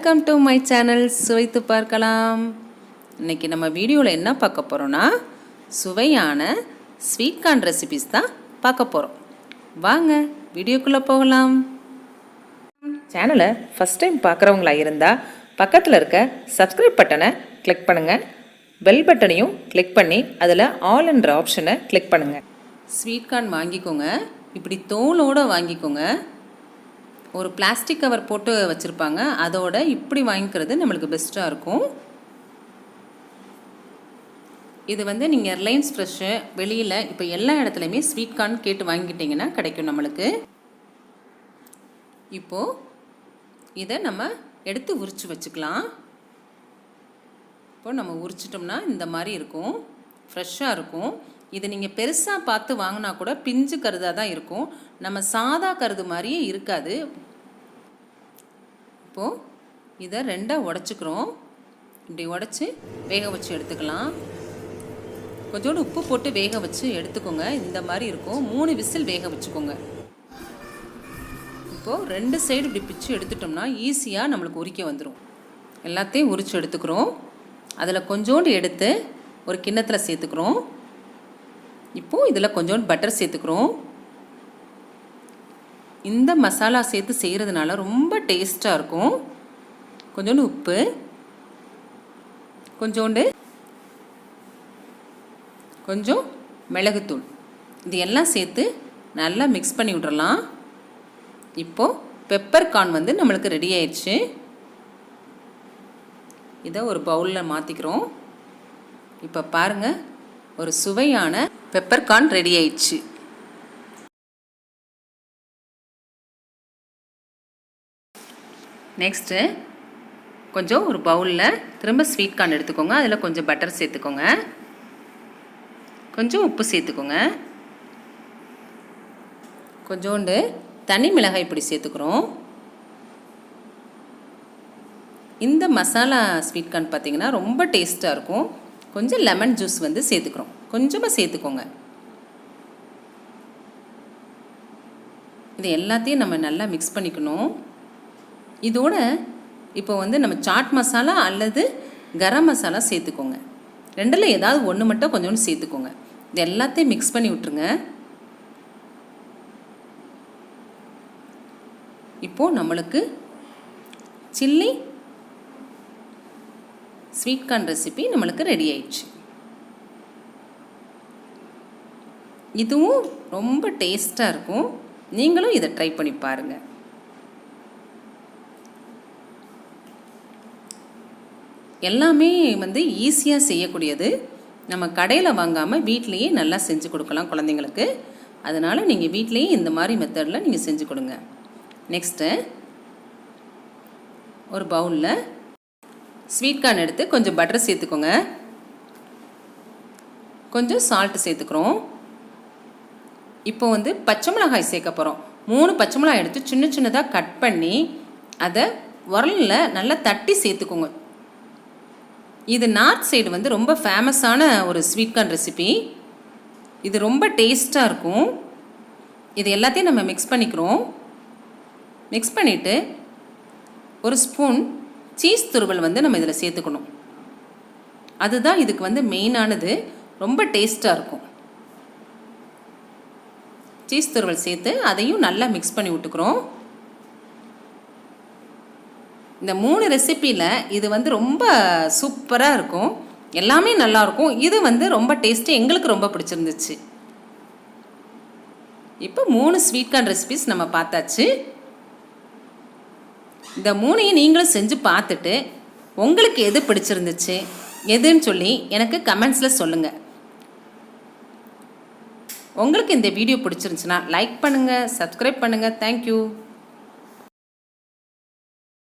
Welcome to my channel சுவைத்து பார்க்கலாம். இன்றைக்கி நம்ம வீடியோவில் என்ன பார்க்க போகிறோன்னா சுவையான ஸ்வீட் கார்ன் ரெசிபிஸ் தான் பார்க்க போகிறோம். வாங்க வீடியோக்குள்ளே போகலாம். சேனலை ஃபஸ்ட் டைம் பார்க்குறவங்களா இருந்தால் பக்கத்தில் இருக்க சப்ஸ்கிரைப் பட்டனை கிளிக் பண்ணுங்கள். பெல் பட்டனையும் கிளிக் பண்ணி அதில் ஆல் என்ற ஆப்ஷனை கிளிக் பண்ணுங்கள். ஸ்வீட் கார்ன் வாங்கிக்கோங்க, இப்படி தோலோடு வாங்கிக்கோங்க. ஒரு பிளாஸ்டிக் கவர் போட்டு வச்சுருப்பாங்க, அதோட இப்படி வாங்கிக்கிறது நம்மளுக்கு பெஸ்ட்டாக இருக்கும். இது வந்து நீங்கள் ரிலையன்ஸ் ஃப்ரெஷ்ஷு வெளியில் இப்போ எல்லா இடத்துலையுமே ஸ்வீட் கார்ன் கேட்டு வாங்கிட்டிங்கன்னா கிடைக்கும் நம்மளுக்கு. இப்போது இதை நம்ம எடுத்து உரித்து வச்சுக்கலாம். இப்போது நம்ம உரிச்சிட்டோம்னா இந்த மாதிரி இருக்கும், ஃப்ரெஷ்ஷாக இருக்கும். இது நீங்கள் பெருசாக பார்த்து வாங்கினா கூட பிஞ்சு கருதாக தான் இருக்கும், நம்ம சாதா கருது மாதிரியே இருக்காது. இப்போது இதை ரெண்டாக உடச்சிக்கிறோம். இப்படி உடச்சி வேக வச்சு எடுத்துக்கலாம். கொஞ்சோண்டு உப்பு போட்டு வேக வச்சு எடுத்துக்கோங்க. இந்த மாதிரி இருக்கும். 3 விசில் வேக வச்சுக்கோங்க. இப்போது 2 சைடு இப்படி பிச்சு எடுத்துட்டோம்னா ஈஸியாக நம்மளுக்கு உரிக்க வந்துடும். எல்லாத்தையும் உரித்து எடுத்துக்கிறோம். அதில் கொஞ்சோண்டு எடுத்து ஒரு கிண்ணத்தில் சேர்த்துக்கிறோம். இப்போது இதில் கொஞ்சோண்டு பட்டர் சேர்த்துக்கிறோம். இந்த மசாலா சேர்த்து செய்கிறதுனால ரொம்ப டேஸ்ட்டாக இருக்கும். கொஞ்சோண்டு உப்பு, கொஞ்சம் மிளகுத்தூள், இது எல்லாம் சேர்த்து நல்லா மிக்ஸ் பண்ணி விட்றலாம். இப்போது பெப்பர் கார்ன் வந்து நம்மளுக்கு ரெடி ஆயிடுச்சு. இதை ஒரு பவுலில் மாற்றிக்கிறோம். இப்போ பாருங்கள், ஒரு சுவையான பெப்பர் கார்ன் ரெடி ஆயிடுச்சு. நெக்ஸ்ட்டு கொஞ்சம் ஒரு பவுலில் திரும்ப ஸ்வீட் கார்ன் எடுத்துக்கோங்க. அதில் கொஞ்சம் பட்டர் சேர்த்துக்கோங்க, கொஞ்சம் உப்பு சேர்த்துக்கோங்க, கொஞ்சோண்டு தனி மிளகாய் பொடி சேர்த்துக்கிறோம். இந்த மசாலா ஸ்வீட் கார்ன் பார்த்திங்கன்னா ரொம்ப டேஸ்ட்டாக இருக்கும். கொஞ்சம் லெமன் ஜூஸ் வந்து சேர்த்துக்கிறோம், கொஞ்சமாக சேர்த்துக்கோங்க. இது எல்லாத்தையும் நம்ம நல்லா மிக்ஸ் பண்ணிக்கணும். இதோட இப்போ வந்து நம்ம சாட் மசாலா அல்லது கரம் மசாலா சேர்த்துக்கோங்க. ரெண்டில் ஏதாவது ஒன்று மட்டும் கொஞ்சோண்டு சேர்த்துக்கோங்க. இது எல்லாத்தையும் மிக்ஸ் பண்ணி விட்ருங்க. இப்போது நம்மளுக்கு சில்லி ஸ்வீட் கார்ன் ரெசிபி நம்மளுக்கு ரெடி ஆயிடுச்சு. இதுவும் ரொம்ப டேஸ்ட்டாக இருக்கும். நீங்களும் இதை ட்ரை பண்ணி பாருங்கள். எல்லாமே வந்து ஈஸியாக செய்யக்கூடியது. நம்ம கடையில் வாங்காமல் வீட்லேயே நல்லா செஞ்சு கொடுக்கலாம் குழந்தைங்களுக்கு. அதனால் நீங்கள் வீட்லேயே இந்த மாதிரி மெத்தடில் நீங்கள் செஞ்சு கொடுங்க. நெக்ஸ்ட்டு ஒரு பவுலில் ஸ்வீட் கார்ன் எடுத்து கொஞ்சம் பட்டர் சேர்த்துக்கோங்க, கொஞ்சம் சால்ட்டு சேர்த்துக்கிறோம். இப்போ வந்து பச்சை மிளகாய் சேர்க்க போகிறோம். 3 பச்சை மிளகாய் எடுத்து சின்ன சின்னதாக கட் பண்ணி அதை உரலில் நல்லா தட்டி சேர்த்துக்கோங்க. இது நார்த் சைடு வந்து ரொம்ப ஃபேமஸான ஒரு ஸ்வீட் கார்ன் ரெசிபி. இது ரொம்ப டேஸ்ட்டாக இருக்கும். இது எல்லாத்தையும் நம்ம மிக்ஸ் பண்ணிக்கிறோம். மிக்ஸ் பண்ணிவிட்டு ஒரு ஸ்பூன் சீஸ் துருவல் வந்து நம்ம இதில் சேர்த்துக்கணும். அதுதான் இதுக்கு வந்து மெயினானது. ரொம்ப டேஸ்ட்டாக இருக்கும். சீஸ் துருவல் சேர்த்து அதையும் நல்லா மிக்ஸ் பண்ணி விட்டுக்கிறோம். இந்த 3 ரெசிப்பியில் இது வந்து ரொம்ப சூப்பராக இருக்கும். எல்லாமே நல்லாயிருக்கும். இது வந்து ரொம்ப டேஸ்ட்டு, எங்களுக்கு ரொம்ப பிடிச்சிருந்துச்சு. இப்போ 3 ஸ்வீட் கார்ன் ரெசிபிஸ் நம்ம பார்த்தாச்சு. இந்த 3ஐயும் நீங்களும் செஞ்சு பார்த்துட்டு உங்களுக்கு எது பிடிச்சிருந்துச்சு எதுன்னு சொல்லி எனக்கு கமெண்ட்ஸில் சொல்லுங்கள். உங்களுக்கு இந்த வீடியோ பிடிச்சிருந்துச்சுன்னா லைக் பண்ணுங்கள், சப்ஸ்கிரைப் பண்ணுங்கள். தேங்க்யூ.